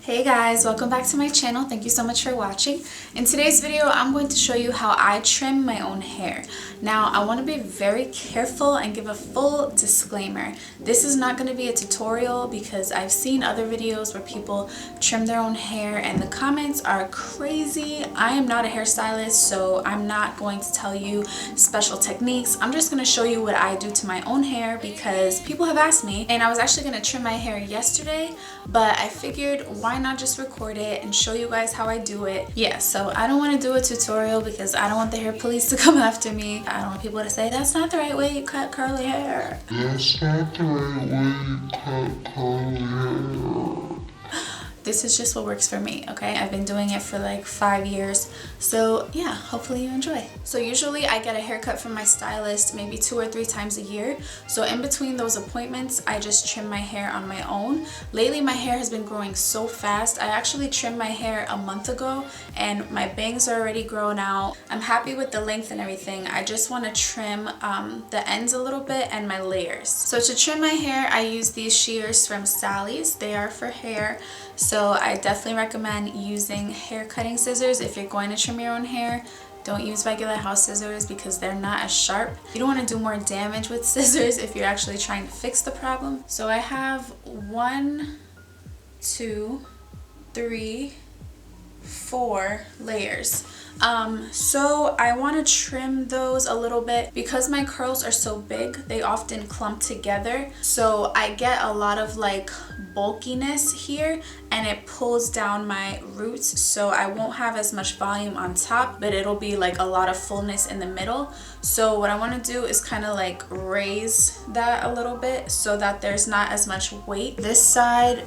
Hey guys, welcome back to my channel. Thank you so much for watching. In today's video, I'm going to show you how I trim my own hair. Now, I want to be very careful and give a full disclaimer. This is not going to be a tutorial because I've seen other videos where people trim their own hair and the comments are crazy. I am not a hairstylist, so I'm not going to tell you special techniques. I'm just going to show you what I do to my own hair because people have asked me, and I was actually going to trim my hair yesterday, but I figured why not just record it and show you guys how I do it. Yeah, so I don't want to do a tutorial because I don't want the hair police to come after me. I don't want people to say that's not the right way you cut curly hair. That's not the right way you cut curly hair. This is just what works for me, okay? I've been doing it for like 5 years. So yeah, hopefully you enjoy. So usually I get a haircut from my stylist maybe 2 or 3 times a year. So in between those appointments, I just trim my hair on my own. Lately, my hair has been growing so fast. I actually trimmed my hair a month ago and my bangs are already grown out. I'm happy with the length and everything. I just want to trim the ends a little bit and my layers. So to trim my hair, I use these shears from Sally's. They are for hair. So I definitely recommend using hair cutting scissors if you're going to trim your own hair. Don't use regular house scissors because they're not as sharp. You don't want to do more damage with scissors if you're actually trying to fix the problem. So I have 1, 2, 3, 4 layers. So I want to trim those a little bit because my curls are so big. They often clump together, so I get a lot of like bulkiness here and it pulls down my roots, so I won't have as much volume on top, but it'll be like a lot of fullness in the middle. So what I want to do is kind of like raise that a little bit so that there's not as much weight. This side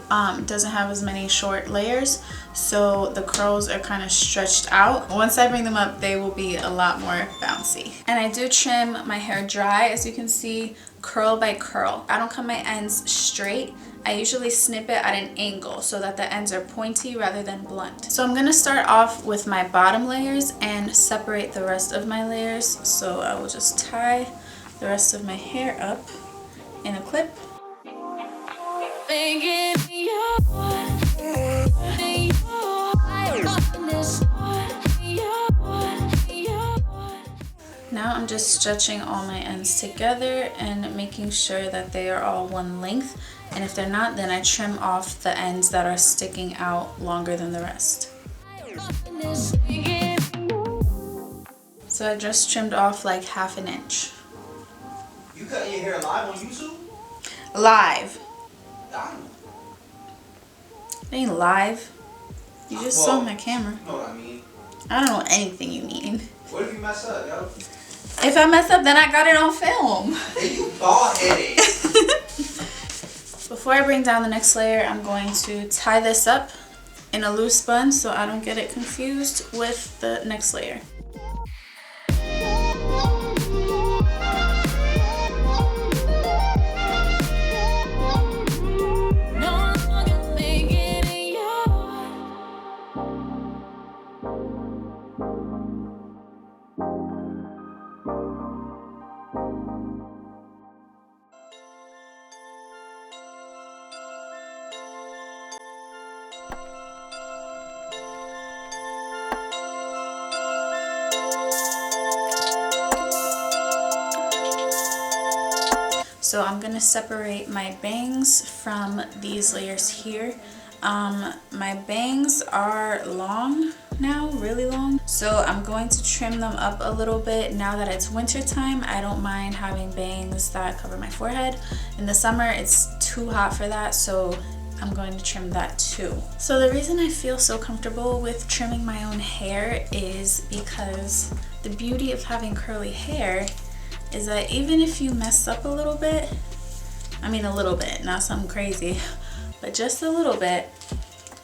doesn't have as many short layers, so the curls are kind of stretched out. Once I bring them up, they will be a lot more bouncy. And I do trim my hair dry, as you can see, curl by curl. I don't cut my ends straight. I usually snip it at an angle so that the ends are pointy rather than blunt. So I'm going to start off with my bottom layers and separate the rest of my layers. So I will just tie the rest of my hair up in a clip. Now I'm just stretching all my ends together and making sure that they are all one length. And if they're not, then I trim off the ends that are sticking out longer than the rest. So I just trimmed off like 1/2 inch. You cutting your hair live on YouTube? Live. Damn. It ain't live. You just saw my camera. You know what I mean? I don't know anything you mean. What if you mess up, yo? If I mess up, then I got it on film. You bald-headed. Before I bring down the next layer, I'm going to tie this up in a loose bun so I don't get it confused with the next layer. So I'm going to separate my bangs from these layers here. My bangs are long now, really long. So I'm going to trim them up a little bit. Now that it's winter time, I don't mind having bangs that cover my forehead. In the summer, it's too hot for that, so I'm going to trim that too. So the reason I feel so comfortable with trimming my own hair is because the beauty of having curly hair is that even if you mess up a little bit, I mean a little bit, not something crazy, but just a little bit,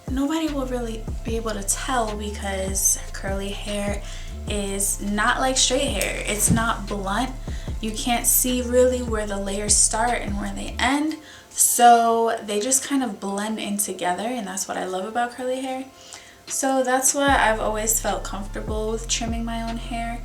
nobody will really be able to tell because curly hair is not like straight hair. It's not blunt. You can't see really where the layers start and where they end. So they just kind of blend in together, and that's what I love about curly hair. So that's why I've always felt comfortable with trimming my own hair.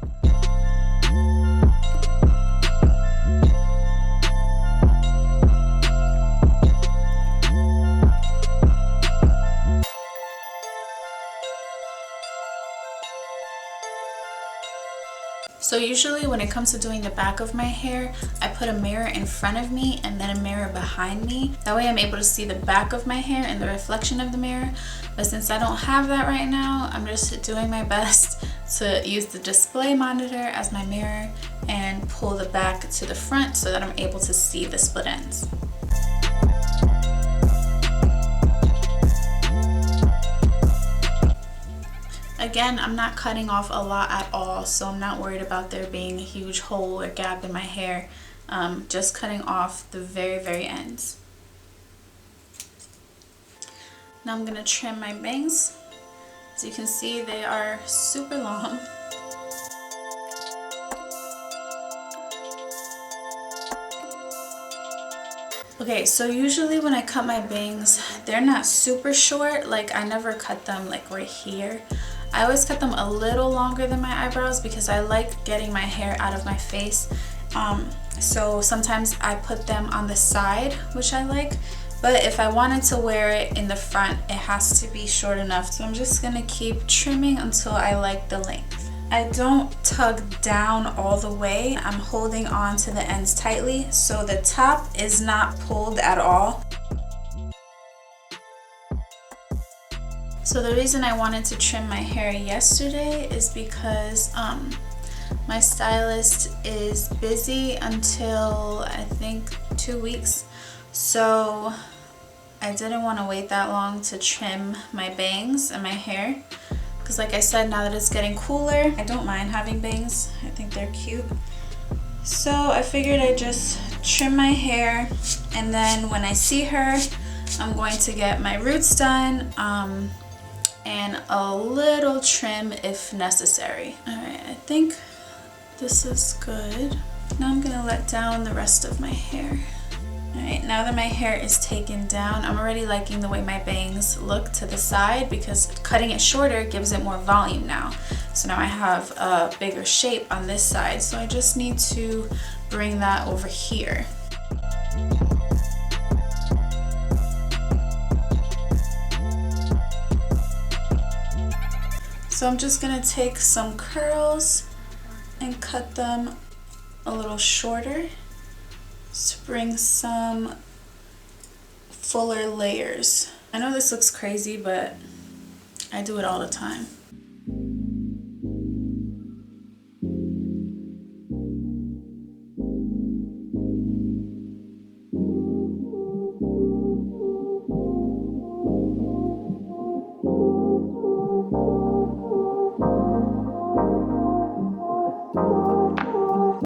So usually when it comes to doing the back of my hair, I put a mirror in front of me and then a mirror behind me. That way I'm able to see the back of my hair and the reflection of the mirror. But since I don't have that right now, I'm just doing my best to use the display monitor as my mirror and pull the back to the front so that I'm able to see the split ends. Again, I'm not cutting off a lot at all, so I'm not worried about there being a huge hole or gap in my hair. Just cutting off the very ends. Now I'm gonna trim my bangs. As you can see, they are super long. Okay, so usually when I cut my bangs, they're not super short. Like, I never cut them like right here. I always cut them a little longer than my eyebrows because I like getting my hair out of my face. So sometimes I put them on the side, which I like. But if I wanted to wear it in the front, it has to be short enough. So I'm just gonna keep trimming until I like the length. I don't tug down all the way. I'm holding on to the ends tightly, so the top is not pulled at all. So the reason I wanted to trim my hair yesterday is because my stylist is busy until I think 2 weeks. So I didn't want to wait that long to trim my bangs and my hair. Because like I said, now that it's getting cooler, I don't mind having bangs. I think they're cute. So I figured I'd just trim my hair, and then when I see her, I'm going to get my roots done and a little trim if necessary. Alright, I think this is good. Now I'm gonna let down the rest of my hair. Alright, now that my hair is taken down, I'm already liking the way my bangs look to the side because cutting it shorter gives it more volume now. So now I have a bigger shape on this side, so I just need to bring that over here. So I'm just gonna take some curls and cut them a little shorter to bring some fuller layers. I know this looks crazy, but I do it all the time.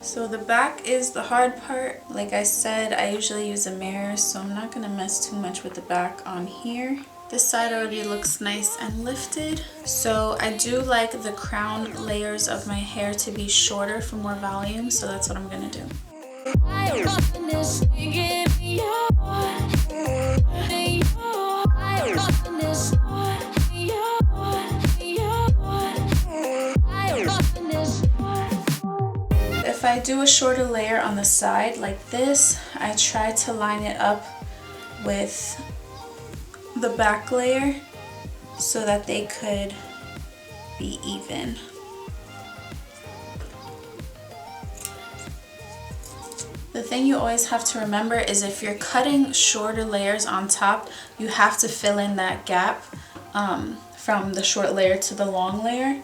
So the back is the hard part. Like I said, I usually use a mirror, so I'm not gonna mess too much with the back on here. This side already looks nice and lifted. So I do like the crown layers of my hair to be shorter for more volume, so that's what I'm gonna do. If I do a shorter layer on the side like this, I try to line it up with the back layer so that they could be even. The thing you always have to remember is if you're cutting shorter layers on top, you have to fill in that gap from the short layer to the long layer.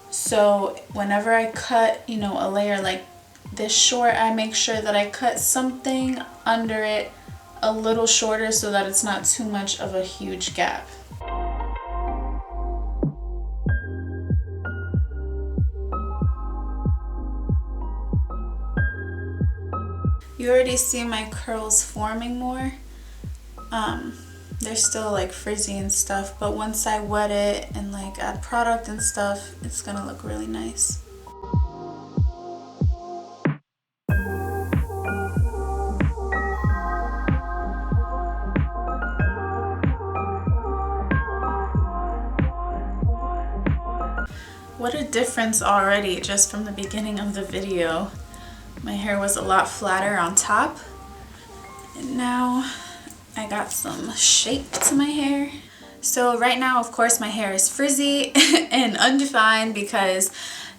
So whenever I cut, you know, a layer like this short, I make sure that I cut something under it a little shorter so that it's not too much of a huge gap. You already see my curls forming more. They're still like frizzy and stuff, but once I wet it and like add product and stuff, it's gonna look really nice. What a difference already just from the beginning of the video. My hair was a lot flatter on top, and now I got some shape to my hair. So right now, of course, my hair is frizzy and undefined because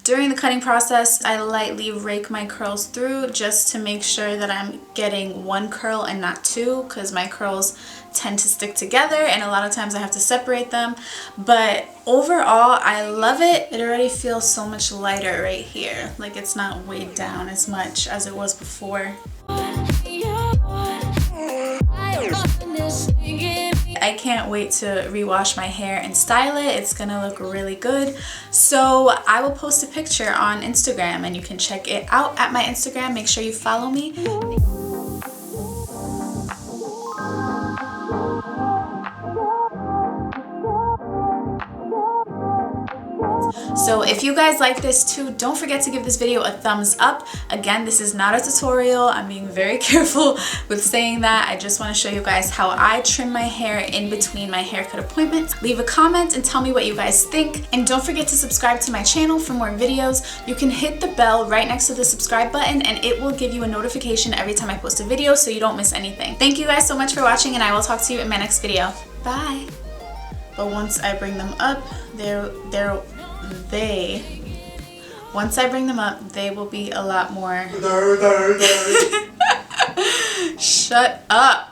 During the cutting process, I lightly rake my curls through just to make sure that I'm getting one curl and not two, because my curls tend to stick together and a lot of times I have to separate them. But overall, I love it. It already feels so much lighter right here. Like it's not weighed down as much as it was before. I can't wait to rewash my hair and style it. It's gonna look really good. So I will post a picture on Instagram and you can check it out at my Instagram. Make sure you follow me. So if you guys like this too, don't forget to give this video a thumbs up. Again, this is not a tutorial. I'm being very careful with saying that. I just want to show you guys how I trim my hair in between my haircut appointments. Leave a comment and tell me what you guys think. And don't forget to subscribe to my channel for more videos. You can hit the bell right next to the subscribe button and it will give you a notification every time I post a video so you don't miss anything. Thank you guys so much for watching and I will talk to you in my next video. Bye. But once I bring them up, once I bring them up, they will be a lot more. Shut up.